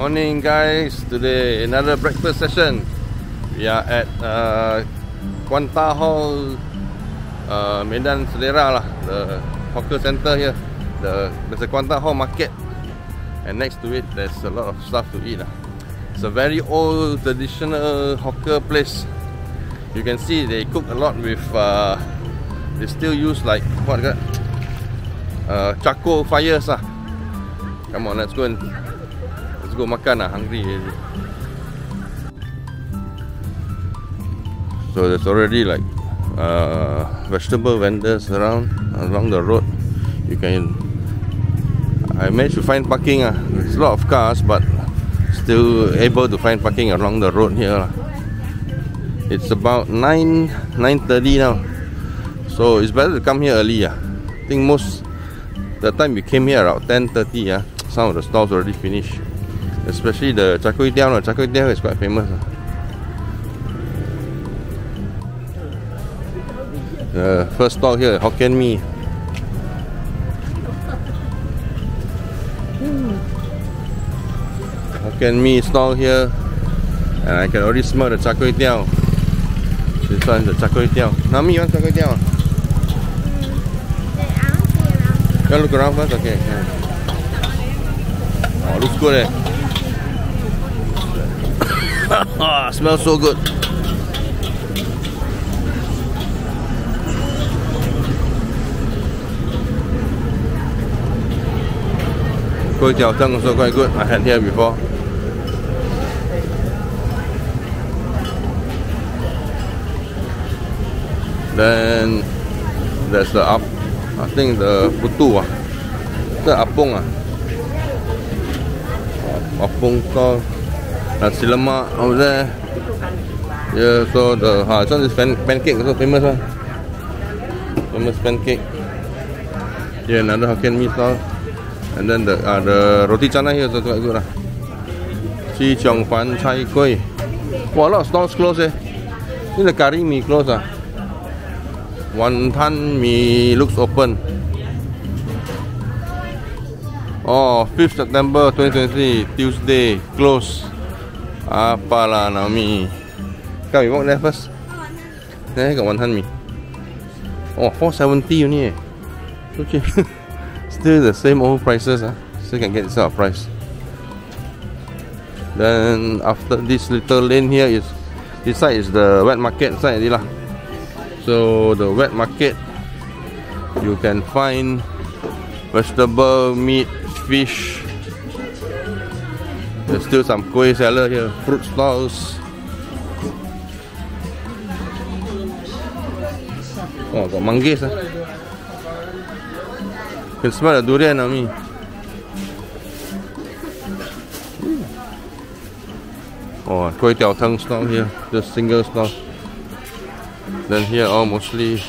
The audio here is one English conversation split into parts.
Morning guys, today another breakfast session. We are at Caunter Hall, Medan Sedera lah, the hawker center here. There's a Caunter Hall market, and next to it there's a lot of stuff to eat. It's a very old traditional hawker place. You can see they cook a lot with they still use like what charcoal fires lah. Come on, let's go makan lah, hungry already. So there's already like vegetable vendors along the road. I managed to find parking. There's a lot of cars, but still able to find parking along the road here. It's about 9:30 now, so it's better to come here early. I think the time we came here around 10:30. Some of the stalls already finished. Especially the char teow. Char teow is quite famous. The first stall here, Hokkien Mee. Hokkien Mee stall here, and I can already smell the char teow. This one is the char teow. Nami, you want char teow? You look around first, okay. Oh, looks good. Smells so good. Koay chang also quite good. I had here before. Then there's the I think the putu the apong apong called nasi lemak over there. Yeah, so the this one is pancake, also famous one. Famous pancake. Yeah, another Hokkien Mee stall. And then the roti canai here is also quite good lah. Chi Chiong Fan Chai Kuih. Wow, a lot of stalls closed eh. This the curry mee closed Wonton Mee looks open. Oh, 5th September 2023, Tuesday, close. Apalah Naomi. Come, we walk there first. There got wonton mee. Oh, 470 only. So cheap. Still the same old prices. Still can get this sort of price. Then after this little lane here this side is the wet market side. So the wet market, you can find vegetable, meat, fish. There's still some kuih seller here, fruit stalls. Oh, got manggis. Can smell the durian on me. Oh, kuih teow stall here, just single stall. Then here all mostly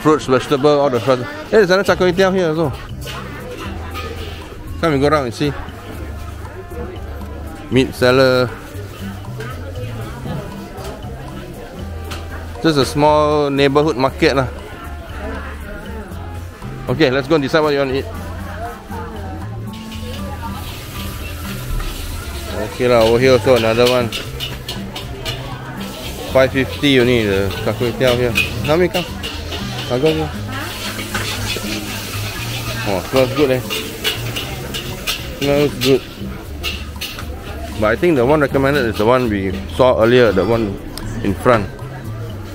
fruits, vegetable, all the fruits. Hey, there's another char teow here also. Come and go around and see. Meat seller. Just a small neighborhood market lah. Okay, let's go and decide what you want to eat. Okay lah, over here also another one. 550 only the char teow here. Nami, come. I'll go. Oh, smells good. Smells good. But I think the one recommended is the one we saw earlier, the one in front.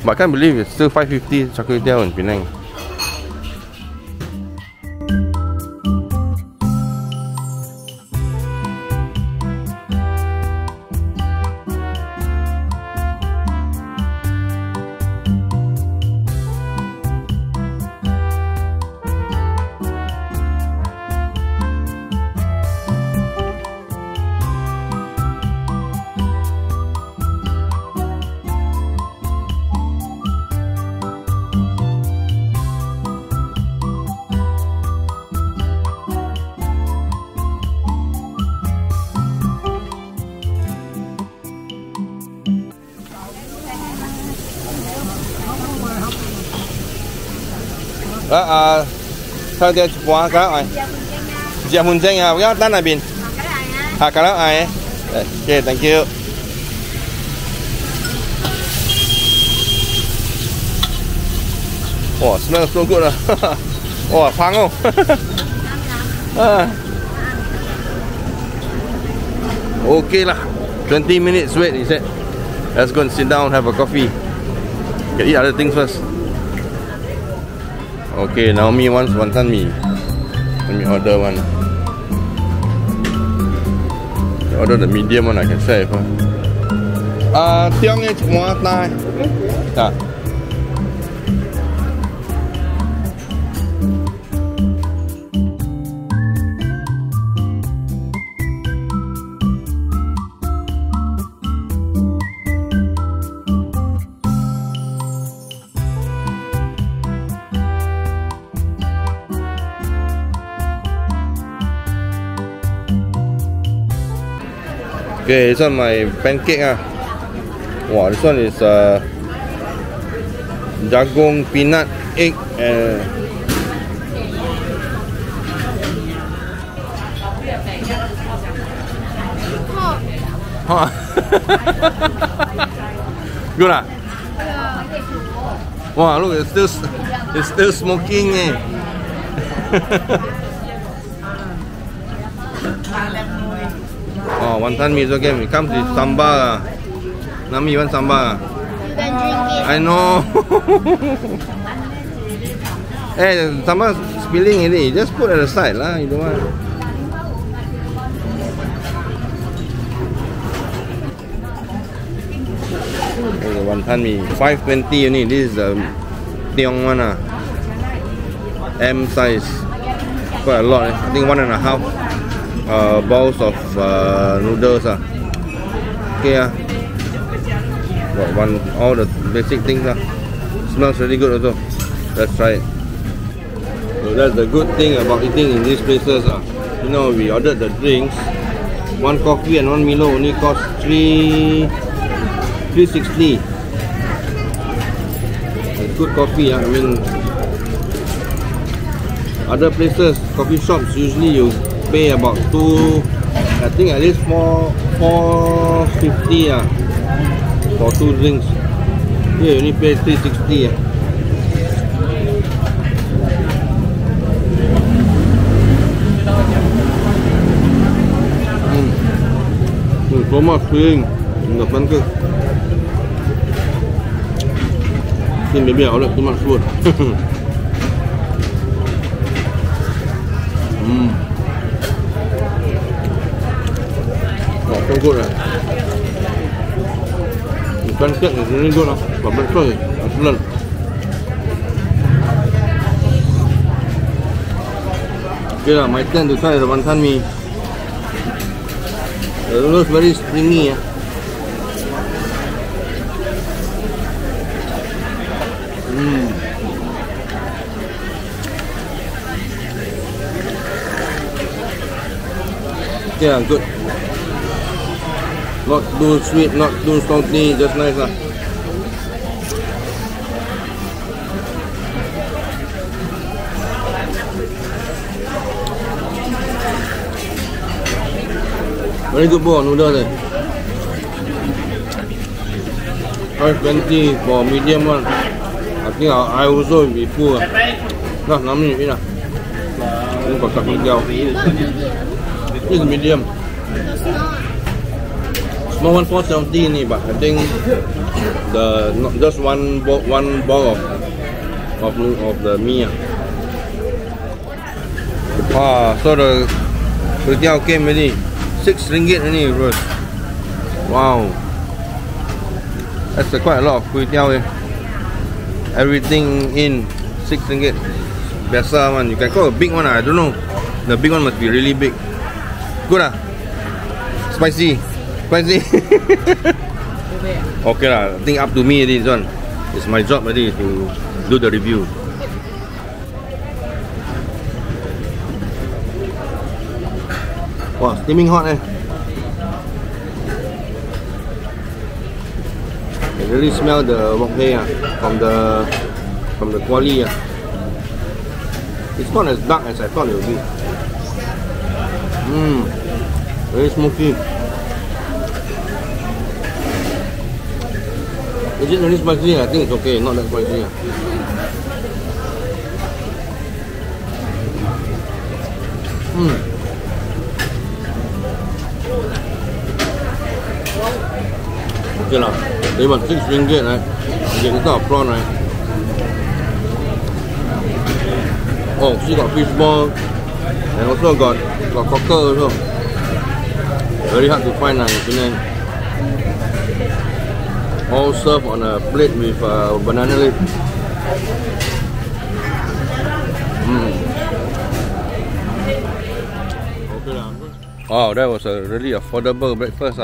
But I can't believe it's still 550 char teow in Penang. Thôi qua cái rồi. Dạ Hùn Chanh à, cái tan này biển. Cả đó ai. Okay, thank you. Wow, smells so good. Wow, pango. Okay lah. 20 minutes wait, he said. Let's go and sit down, have a coffee. Can eat other things first. Okay, Naomi wants wonton mee. Let me order one. Order the medium one, I can share with her. Tiong is more time. Yeah. Okay, this one my pancake ah. Wow, this one is jagung, peanut, egg, and good ah. Wow, look, it's still smoking eh. Oh, wonton mee is okay. It comes with sambal. Nami, you want sambal? You can drink it. I know. Hey, the sambal spilling already. Just put at the side lah. You don't want. Okay, wonton mee, 520 only. This is the teow one ah. M size. Quite a lot. I think 1.5 balls of noodles ah. Okay ah. Got all the basic things ah. Smells really good also. Let's try it. So that's the good thing about eating in these places ah. You know, we ordered the drinks. One coffee and one Milo only cost $3.60. It's good coffee ah. I mean, other places, coffee shops, usually you pay about I think at least $4.50 for 2 drinks. Here you only pay $3.60 So much filling in the pancake. I think maybe I ordered too much food. So good ah. The pancake is really good ah. For breakfast is excellent. Okay lah, my turn to try the wonton mee. The noodles very springy ah. Yeah, good. Not too sweet, not too salty, just nice lah. Very good bowl of noodles eh. 5.20 for medium one. I think I also will be full ah. Nah, Nami eat lah. Ini kotak hijau. This is medium. Small one 470 ni, but I think not just one ball of the mee. Wow, so the kuih teow came already. 6 ringgit only, bro. Wow, that's quite a lot of kuih teow. Everything in 6 ringgit. Biasa one. You can call a big one. I don't know. The big one must be really big. Good ah. Spicy. Okay lah, I think up to me this one. It's my job already to do the review. Wow, steaming hot eh. I really smell the wok hei from the kuali ah. It's not as dark as I thought it would be. Very smoky. Is it really spicy? I think it's okay, not that spicy. Okay lah, they want RM6, right? Okay, this kind of prawn, right? Oh, she got fish ball and also got cockle also. Very hard to find in Penang. All served on a plate with banana leaf. Wow, that was a really affordable breakfast.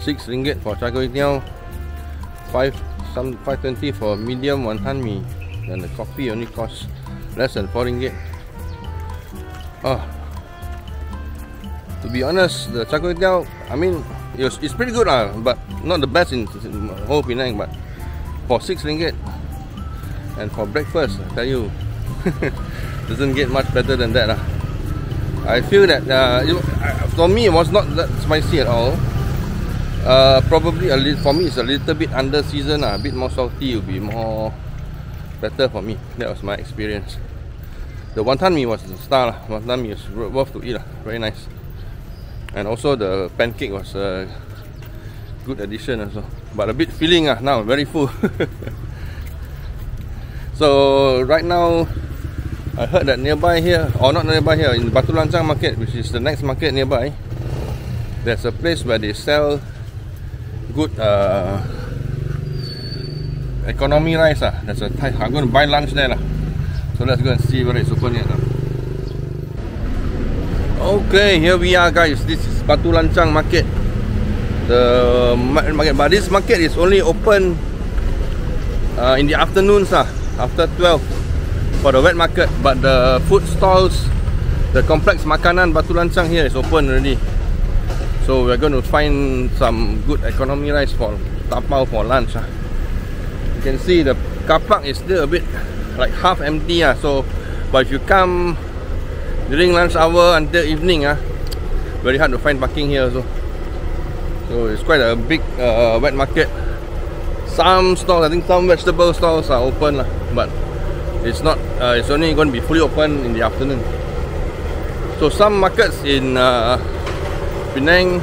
RM6 for char kway teow, 5.20 for medium wonton mee, and the coffee only costs less than RM4. To be honest, the char kway teow, I mean, it's pretty good but not the best in whole Penang. But for RM6 and for breakfast, I tell you, doesn't get much better than that. I feel that for me it was not that spicy at all. Probably for me it's a little bit under seasoned, a bit more salty will be more better for me. That was my experience. The wonton mee was the star. Wonton mee is worth to eat, very nice. And also the pancake was a good addition also, but a bit filling now, very full. So right now I heard that nearby here, or not nearby here, in Batu Lanchang market, which is the next market nearby, there's a place where they sell good economy rice. That's a type. I'm going to buy lunch there. So let's go and see whether it's open yet. Okay, here we are, guys. This is Batu Lanchang market. The market, but this market is only open in the afternoons, after 12 for the wet market. But the food stalls, the complex makanan Batu Lanchang here is open already. So we're going to find some good economy rice for tapao for lunch. You can see the car park is still a bit like half empty. So, but if you come during lunch hour until evening, very hard to find parking here also. So it's quite a big wet market. Some stalls, I think some vegetable stalls are open, but it's not. It's only going to be fully open in the afternoon. So some markets in Penang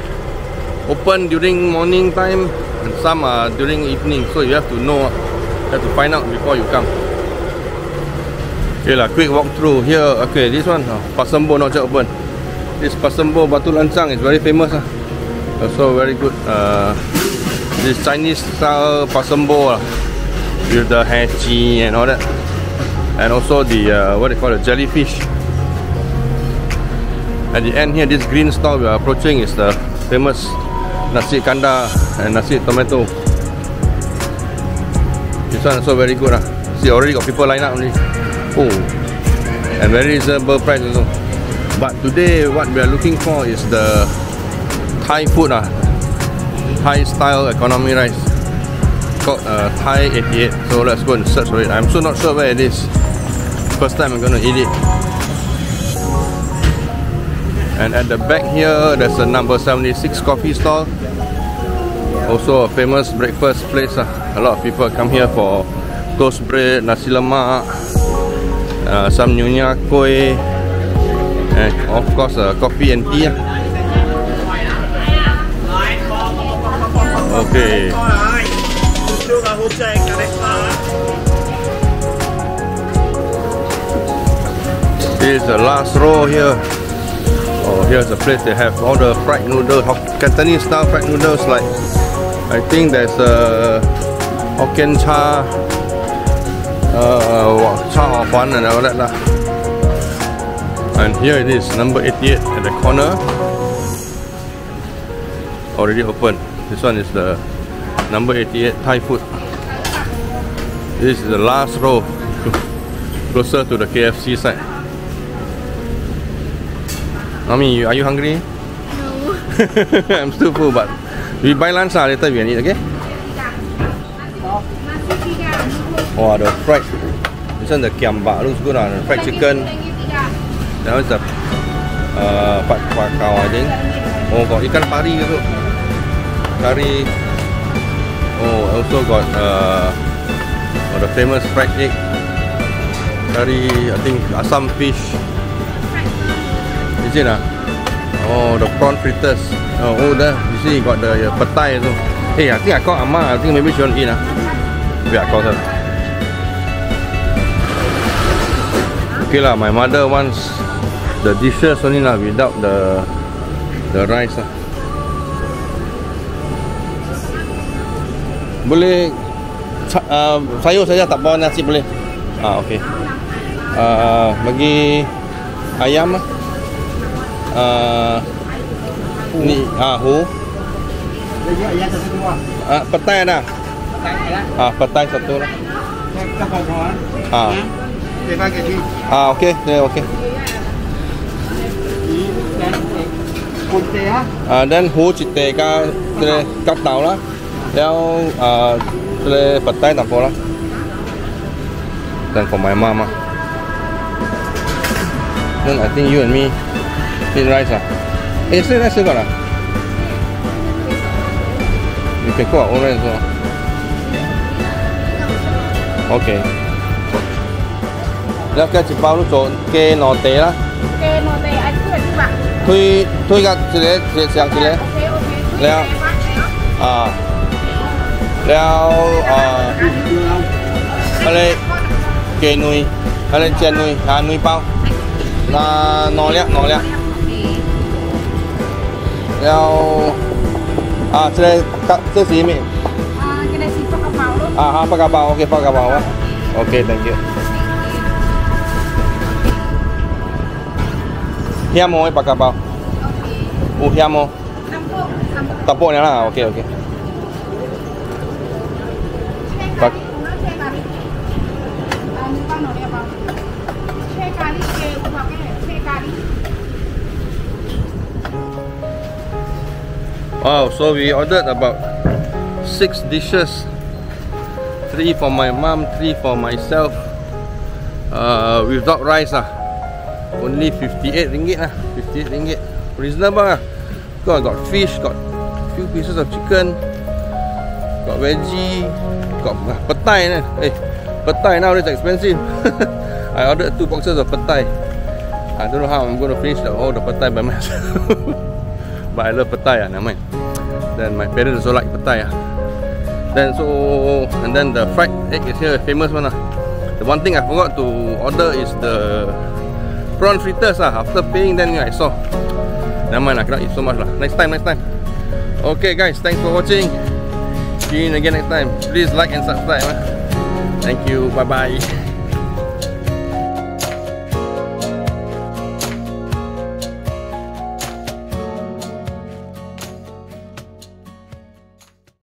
open during morning time, and some are during evening. So you have to know, you have to find out before you come. Okay lah, quick walkthrough here. Okay, this one, Pasembo not yet open. This Pasembo Batu Lanchang is very famous. Also very good. This Chinese style Pasembo with the hachi and all that, and also the what they call it, jellyfish. At the end here, this green stall we are approaching is the famous nasi kanda and nasi tomato. This one also very good. See, already got people line up only. Oh, and very reasonable price also. But today what we are looking for is the Thai food, Thai style economy rice called Thai 88. So let's go and search for it. I'm still not sure where it is. First time I'm gonna eat it. And at the back here, there's a number 76 coffee stall. Also a famous breakfast place. A lot of people come here for toast bread, nasi lemak, some nyonya kuih, and of course coffee and tea. Okay. This is the last row here. Oh, here's a place they have all the fried noodles, Cantonese style fried noodles. Like, I think there's a Hokkien char, char of one and all that lah. And here it is, number 88 at the corner. Already open. This one is the number 88 Thai food. This is the last row, closer to the KFC side. Mami, are you hungry? No. I'm still full, but we buy lunch later we can eat, okay? Oh, the fried. This one the kiambak looks good. The fried chicken. That one's the pat pakau, I think. Oh, got ikan pari also. Curry. Oh, also got the famous fried egg curry. I think asam fish. Is it? Oh, the prawn fritters. Oh, there. You see, got the petai also. Hey, I think I call Amma. I think maybe she want to eat. Maybe I call her. Okay lah, my mother wants the dishes only lah, without the rice lah. Boleh sayur saja, tak bawa nasi boleh? Okay. Bagi ayam lah. Ni hu. Petai ada? Petai satu lah. Okay, okay. Then hu chỉ tê cá cắt tàu lah.แล้วpetai tak apa lah. Then for my mom then I think you and me eat rice still rice got you can cook our own rice also. Okay.แล้วcái chỉ bao lúc chỗ kê nọ tê lá. Kê nọ tê anh cứ đi bạn. Thui cái chỉ để sang chỉ để.แล้วแล้วอะไรเกนุยอะไรเจนุยนุยเป้านอเลี้ยแล้วจะได้เสื้อสีมั้ยจะได้สีปากกระเป๋าลูกปากกระเป๋าโอเคปากกระเป๋าวะโอเค thank you เฮียโมไอ้ปากกระเป๋าเฮียโมตะโพเนี่ยนะโอเคWow, so we ordered about 6 dishes, 3 for my mom, 3 for myself, without rice only 58 ringgit 58 ringgit, reasonable got fish, got few pieces of chicken, got veggie, got petai petai now is expensive. I ordered 2 boxes of petai. I don't know how I'm going to finish all the petai by myself. But I love petai, never mind. Then my parents also like petai. And then the fried egg is here, famous one. The one thing I forgot to order is the prawn fritters. After paying, then I saw. Never mind, I cannot eat so much. Next time. Okay guys, thanks for watching. See you again next time. Please like and subscribe. Thank you, bye bye.